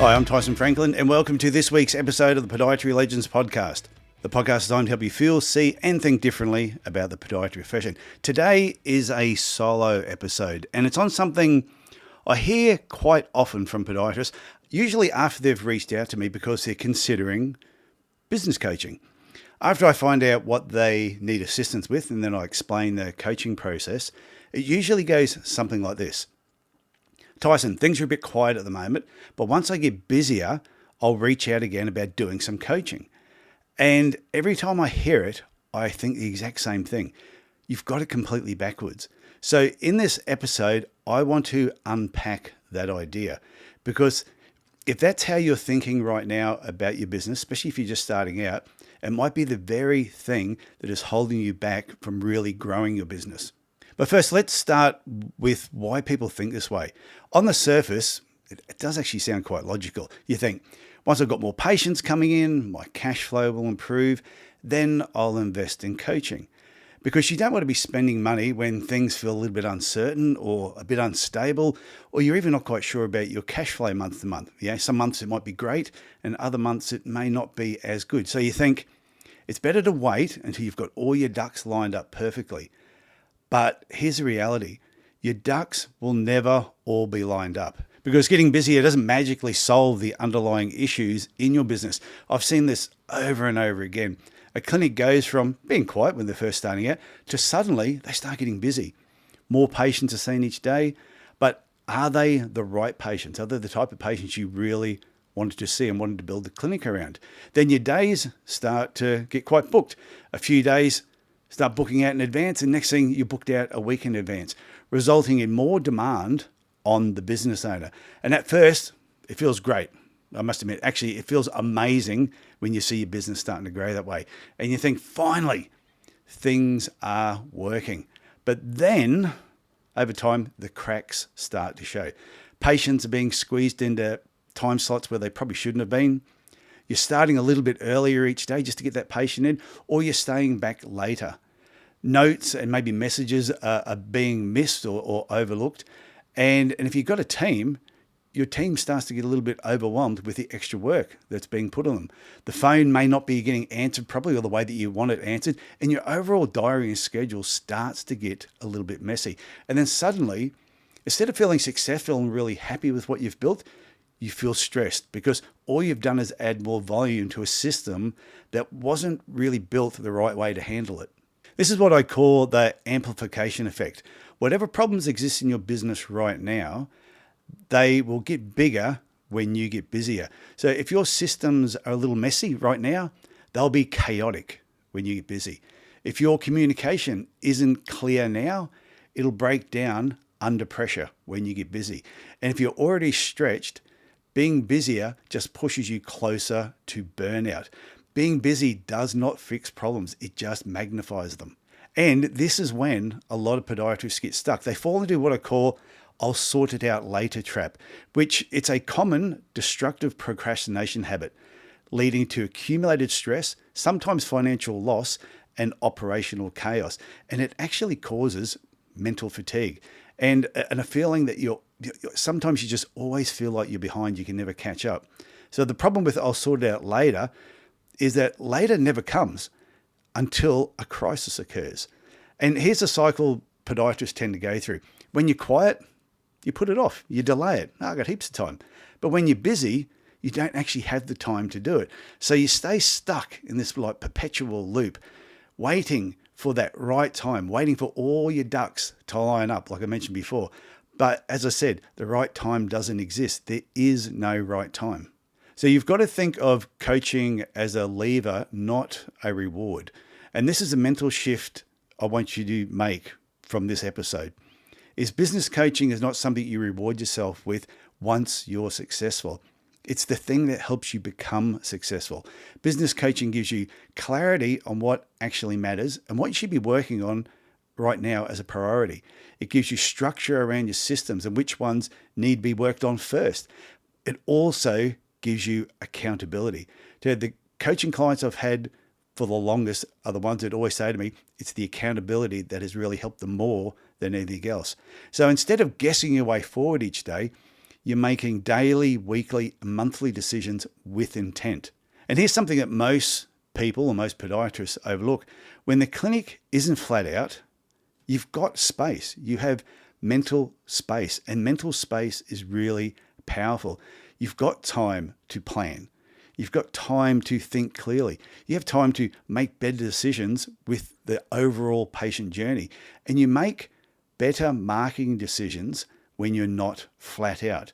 Hi, I'm Tyson Franklin, and welcome to this week's episode of the Podiatry Legends podcast. The podcast is designed to help you feel, see, and think differently about the podiatry profession. Today is a solo episode, and it's on something I hear quite often from podiatrists, usually after they've reached out to me because they're considering business coaching. After I find out what they need assistance with, and then I explain the coaching process, it usually goes something like this. Tyson, things are a bit quiet at the moment, but once I get busier, I'll reach out again about doing some coaching. And every time I hear it, I think the exact same thing. You've got it completely backwards. So in this episode, I want to unpack that idea, because if that's how you're thinking right now about your business, especially if you're just starting out, it might be the very thing that is holding you back from really growing your business. But first, let's start with why people think this way. On the surface, it does actually sound quite logical. You think, once I've got more patients coming in, my cash flow will improve, then I'll invest in coaching. Because you don't want to be spending money when things feel a little bit uncertain or a bit unstable, or you're even not quite sure about your cash flow month to month. Yeah, some months it might be great, and other months it may not be as good. So you think, it's better to wait until you've got all your ducks lined up perfectly. But here's the reality. Your ducks will never all be lined up, because getting busier doesn't magically solve the underlying issues in your business. I've seen this over and over again. A clinic goes from being quiet when they're first starting out to suddenly they start getting busy. More patients are seen each day, but are they the right patients? Are they the type of patients you really wanted to see and wanted to build the clinic around? Then your days start to get quite booked. A few days start booking out in advance, and next thing you're booked out a week in advance, resulting in more demand on the business owner. And at first, it feels great. I must admit, actually, it feels amazing when you see your business starting to grow that way. And you think, finally, things are working. But then, over time, the cracks start to show. Patients are being squeezed into time slots where they probably shouldn't have been. You're starting a little bit earlier each day just to get that patient in, or you're staying back later. Notes and maybe messages are being missed or overlooked. And if you've got a team, your team starts to get a little bit overwhelmed with the extra work that's being put on them. The phone may not be getting answered properly or the way that you want it answered, and your overall diary and schedule starts to get a little bit messy. And then suddenly, instead of feeling successful and really happy with what you've built, you feel stressed because all you've done is add more volume to a system that wasn't really built the right way to handle it. This is what I call the amplification effect. Whatever problems exist in your business right now, they will get bigger when you get busier. So if your systems are a little messy right now, they'll be chaotic when you get busy. If your communication isn't clear now, it'll break down under pressure when you get busy. And if you're already stretched, being busier just pushes you closer to burnout. Being busy does not fix problems, it just magnifies them. And this is when a lot of podiatrists get stuck. They fall into what I call I'll sort it out later trap, which it's a common destructive procrastination habit, leading to accumulated stress, sometimes financial loss, and operational chaos. And it actually causes mental fatigue and a feeling that sometimes you just always feel like you're behind, you can never catch up. So the problem with I'll sort it out later is that later never comes until a crisis occurs. And here's a cycle podiatrists tend to go through. When you're quiet, you put it off, you delay it. I've got heaps of time. But when you're busy, you don't actually have the time to do it. So you stay stuck in this like perpetual loop, waiting for that right time, waiting for all your ducks to line up, like I mentioned before. But as I said, the right time doesn't exist. There is no right time. So you've got to think of coaching as a lever, not a reward. And this is a mental shift I want you to make from this episode. Is business coaching is not something you reward yourself with once you're successful. It's the thing that helps you become successful. Business coaching gives you clarity on what actually matters and what you should be working on right now as a priority. It gives you structure around your systems and which ones need to be worked on first. It also gives you accountability. The coaching clients I've had for the longest are the ones that always say to me, it's the accountability that has really helped them more than anything else. So instead of guessing your way forward each day, You're making daily, weekly, and monthly decisions with intent. And here's something that most people or most podiatrists overlook. When the clinic isn't flat out, you've got space. You have mental space, and mental space is really powerful. You've got time to plan. You've got time to think clearly. You have time to make better decisions with the overall patient journey. And you make better marketing decisions when you're not flat out.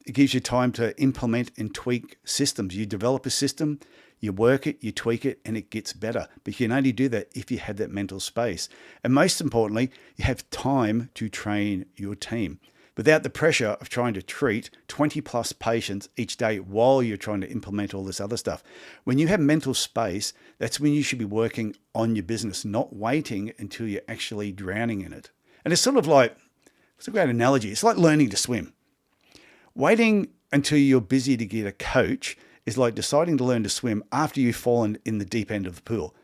It gives you time to implement and tweak systems. You develop a system, you work it, you tweak it, and it gets better. But you can only do that if you have that mental space. And most importantly, you have time to train your team without the pressure of trying to treat 20 plus patients each day while you're trying to implement all this other stuff. When you have mental space, that's when you should be working on your business, not waiting until you're actually drowning in it. And it's sort of like, it's a great analogy. It's like learning to swim. Waiting until you're busy to get a coach is like deciding to learn to swim after you've fallen in the deep end of the pool.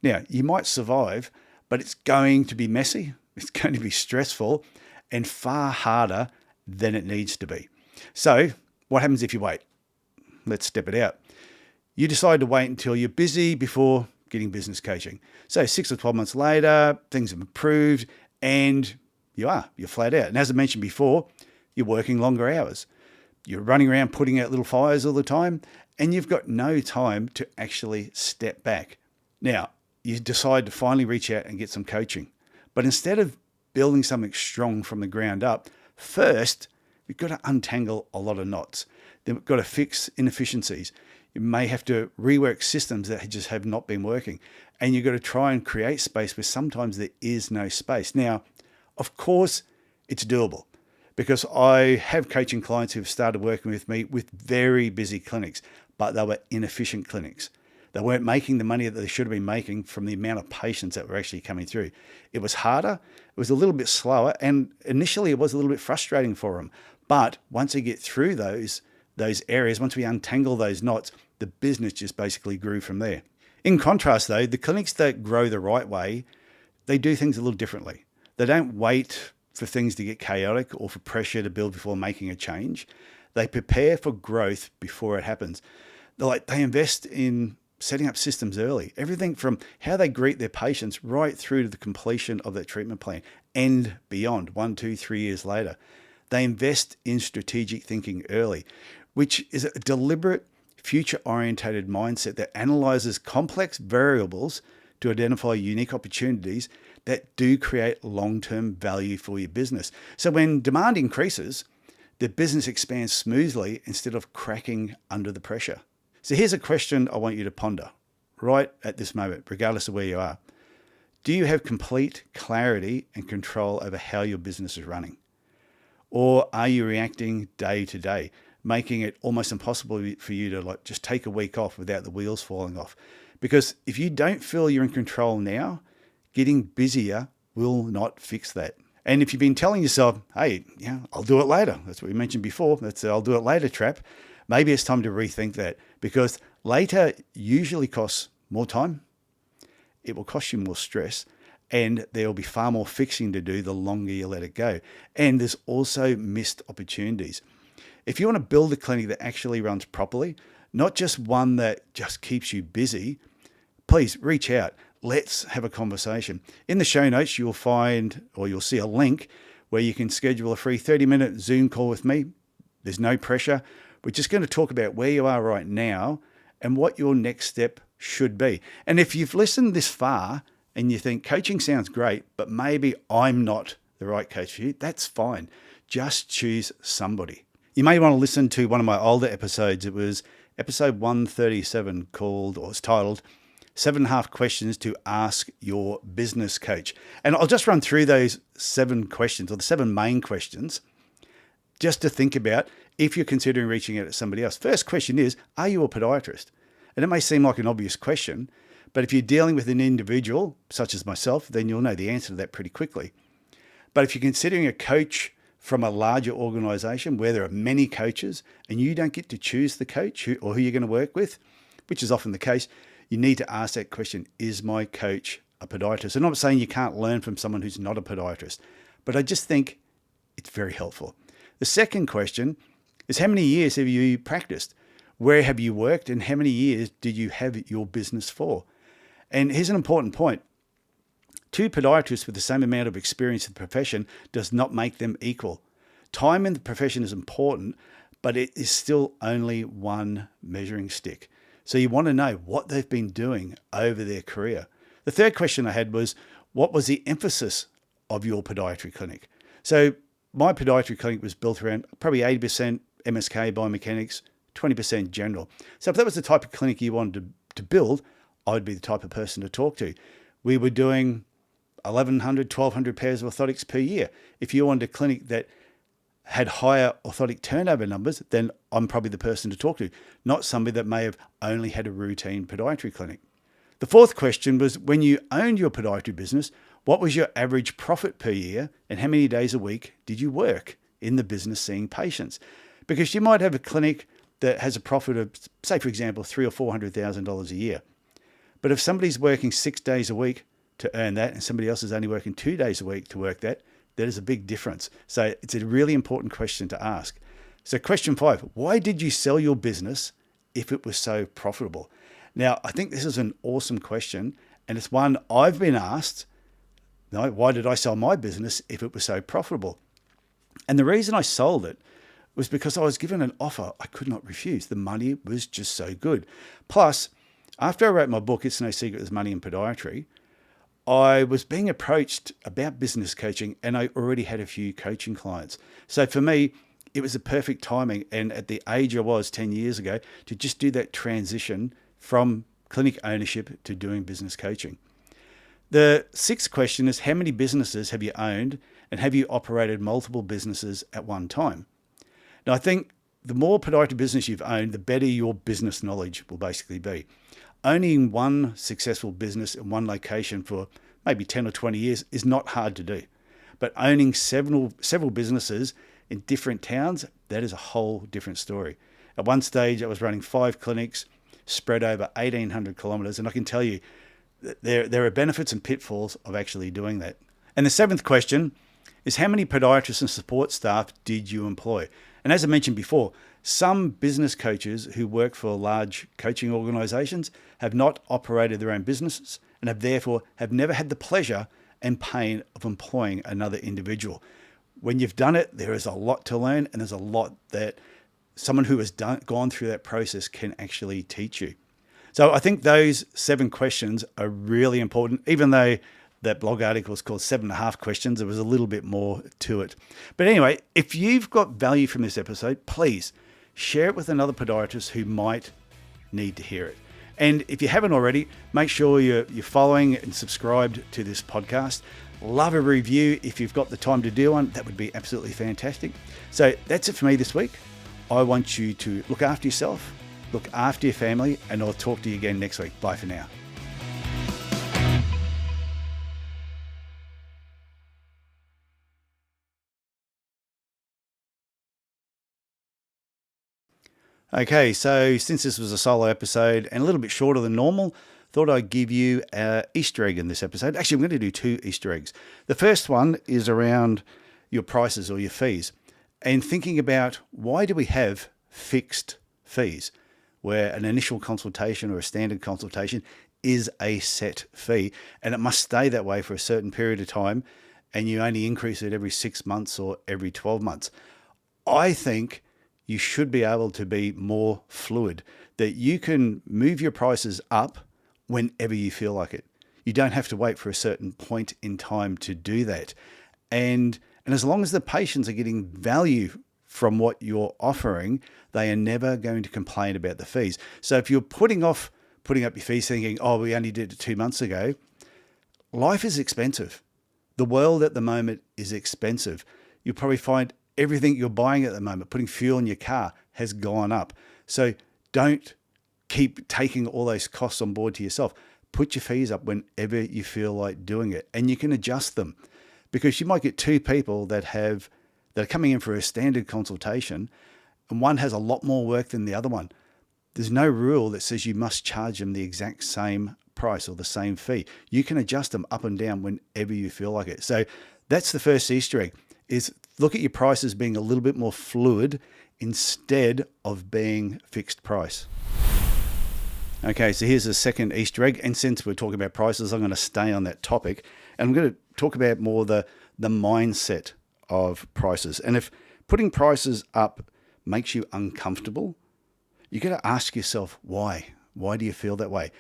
Now, you might survive, but it's going to be messy. It's going to be stressful and far harder than it needs to be. So what happens if you wait? Let's step it out. You decide to wait until you're busy before getting business coaching. So 6 or 12 months later, things have improved and you're flat out. And as I mentioned before, you're working longer hours. You're running around putting out little fires all the time, and you've got no time to actually step back. Now, you decide to finally reach out and get some coaching. But instead of building something strong from the ground up, first, we've got to untangle a lot of knots. Then we've got to fix inefficiencies. You may have to rework systems that just have not been working. And you've got to try and create space where sometimes there is no space. Now, of course, it's doable because I have coaching clients who've started working with me with very busy clinics, but they were inefficient clinics. They weren't making the money that they should have been making from the amount of patients that were actually coming through. It was harder, it was a little bit slower, and initially it was a little bit frustrating for them. But once they get through those areas, once we untangle those knots, the business just basically grew from there. In contrast though, the clinics that grow the right way, they do things a little differently. They don't wait for things to get chaotic or for pressure to build before making a change. They prepare for growth before it happens. They invest in setting up systems early, everything from how they greet their patients right through to the completion of their treatment plan and beyond, 1, 2, 3 years later. They invest in strategic thinking early, which is a deliberate, future-orientated mindset that analyzes complex variables to identify unique opportunities that do create long-term value for your business. So when demand increases, the business expands smoothly instead of cracking under the pressure. So here's a question I want you to ponder right at this moment, regardless of where you are. Do you have complete clarity and control over how your business is running? Or are you reacting day to day, making it almost impossible for you to just take a week off without the wheels falling off? Because if you don't feel you're in control now, getting busier will not fix that. And if you've been telling yourself, hey, I'll do it later. That's what we mentioned before. That's the I'll do it later trap. Maybe it's time to rethink that because later usually costs more time. It will cost you more stress and there will be far more fixing to do the longer you let it go. And there's also missed opportunities. If you want to build a clinic that actually runs properly, not just one that just keeps you busy, please reach out. Let's have a conversation. In the show notes, you'll see a link where you can schedule a free 30-minute Zoom call with me. There's no pressure. We're just going to talk about where you are right now and what your next step should be. And if you've listened this far and you think coaching sounds great, but maybe I'm not the right coach for you, that's fine. Just choose somebody. You may want to listen to one of my older episodes. It was episode 137 it's titled 7.5 Questions to Ask Your Business Coach. And I'll just run through those 7 questions or the 7 main questions just to think about if you're considering reaching out to somebody else. First question is, are you a podiatrist? And it may seem like an obvious question, but if you're dealing with an individual, such as myself, then you'll know the answer to that pretty quickly. But if you're considering a coach from a larger organization where there are many coaches and you don't get to choose the coach or who you're going to work with, which is often the case, you need to ask that question, is my coach a podiatrist? I'm not saying you can't learn from someone who's not a podiatrist, but I just think it's very helpful. The second question is how many years have you practiced? Where have you worked? And how many years did you have your business for? And here's an important point. 2 podiatrists with the same amount of experience in the profession does not make them equal. Time in the profession is important, but it is still only one measuring stick. So you want to know what they've been doing over their career. The third question I had was, what was the emphasis of your podiatry clinic? So my podiatry clinic was built around probably 80% MSK biomechanics, 20% general. So if that was the type of clinic you wanted to build, I would be the type of person to talk to. We were doing 1,100, 1,200 pairs of orthotics per year. If you wanted a clinic that had higher orthotic turnover numbers, then I'm probably the person to talk to, not somebody that may have only had a routine podiatry clinic. The fourth question was, when you owned your podiatry business, what was your average profit per year and how many days a week did you work in the business seeing patients? Because you might have a clinic that has a profit of, say, for example, $300,000 or $400,000 a year. But if somebody's working 6 days a week to earn that and somebody else is only working 2 days a week to work that, that is a big difference. So it's a really important question to ask. So question 5, why did you sell your business if it was so profitable? Now, I think this is an awesome question, and it's one I've been asked. No, why did I sell my business if it was so profitable? And the reason I sold it was because I was given an offer I could not refuse. The money was just so good. Plus, after I wrote my book, It's No Secret There's Money in Podiatry, I was being approached about business coaching, and I already had a few coaching clients. So for me, it was the perfect timing. And at the age I was 10 years ago, to just do that transition from clinic ownership to doing business coaching. The 6th question is, how many businesses have you owned and have you operated multiple businesses at one time? Now, I think the more podiatry business you've owned, the better your business knowledge will basically be. Owning one successful business in one location for maybe 10 or 20 years is not hard to do. But owning several businesses in different towns, that is a whole different story. At one stage, I was running 5 clinics spread over 1,800 kilometers, and I can tell you that there are benefits and pitfalls of actually doing that. And the 7th question is, how many podiatrists and support staff did you employ? And as I mentioned before, some business coaches who work for large coaching organizations have not operated their own businesses and have never had the pleasure and pain of employing another individual. When you've done it, there is a lot to learn, and there's a lot that someone who has gone through that process can actually teach you. So I think those 7 questions are really important, even though that blog article is called 7.5 questions. There was a little bit more to it. But anyway, if you've got value from this episode, please share it with another podiatrist who might need to hear it. And if you haven't already, make sure you're following and subscribed to this podcast. Love a review if you've got the time to do one. That would be absolutely fantastic. So that's it for me this week. I want you to look after yourself, look after your family, and I'll talk to you again next week. Bye for now. Okay, so since this was a solo episode and a little bit shorter than normal, thought I'd give you an Easter egg in this episode. Actually, I'm going to do 2 Easter eggs. The first one is around your prices or your fees, and thinking about, why do we have fixed fees where an initial consultation or a standard consultation is a set fee and it must stay that way for a certain period of time, and you only increase it every 6 months or every 12 months. I think you should be able to be more fluid, that you can move your prices up whenever you feel like it. You don't have to wait for a certain point in time to do that. And as long as the patients are getting value from what you're offering, they are never going to complain about the fees. So if you're putting up your fees thinking, oh, we only did it 2 months ago, life is expensive. The world at the moment is expensive. You'll probably find everything you're buying at the moment, putting fuel in your car, has gone up. So don't keep taking all those costs on board to yourself. Put your fees up whenever you feel like doing it, and you can adjust them, because you might get 2 people that are coming in for a standard consultation, and one has a lot more work than the other one. There's no rule that says you must charge them the exact same price or the same fee. You can adjust them up and down whenever you feel like it. So that's the first Easter egg, is Look at your prices being a little bit more fluid instead of being fixed price. Okay, so here's the second Easter egg. And since we're talking about prices, I'm going to stay on that topic. And I'm going to talk about more the mindset of prices. And if putting prices up makes you uncomfortable, you got to ask yourself why. Why do you feel that way?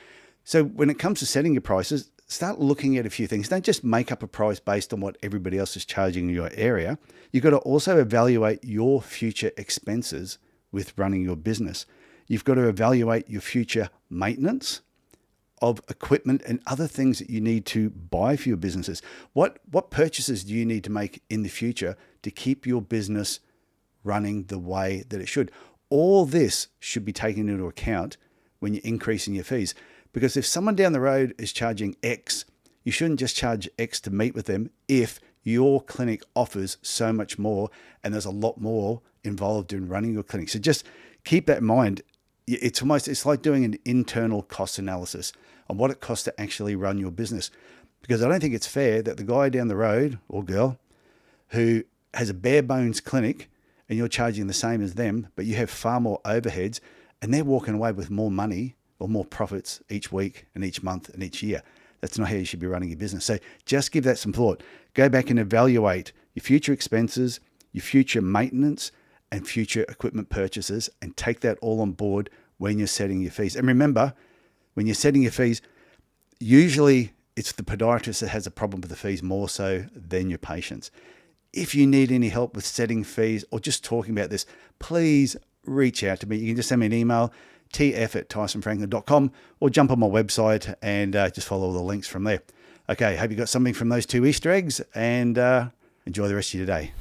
So when it comes to setting your prices, start looking at a few things. Don't just make up a price based on what everybody else is charging in your area. You've got to also evaluate your future expenses with running your business. You've got to evaluate your future maintenance of equipment and other things that you need to buy for your businesses. What purchases do you need to make in the future to keep your business running the way that it should? All this should be taken into account when you're increasing your fees. Because if someone down the road is charging X, you shouldn't just charge X to meet with them if your clinic offers so much more and there's a lot more involved in running your clinic. So just keep that in mind. It's like doing an internal cost analysis on what it costs to actually run your business. Because I don't think it's fair that the guy down the road or girl who has a bare bones clinic and you're charging the same as them, but you have far more overheads and they're walking away with more money or more profits each week and each month and each year. That's not how you should be running your business. So just give that some thought. Go back and evaluate your future expenses, your future maintenance, and future equipment purchases, and take that all on board when you're setting your fees. And remember, when you're setting your fees, usually it's the podiatrist that has a problem with the fees more so than your patients. If you need any help with setting fees or just talking about this, please reach out to me. You can just send me an email, tf@tysonfranklin.com, or jump on my website and just follow all the links from there. Okay, hope you got something from those two Easter eggs, and enjoy the rest of your day.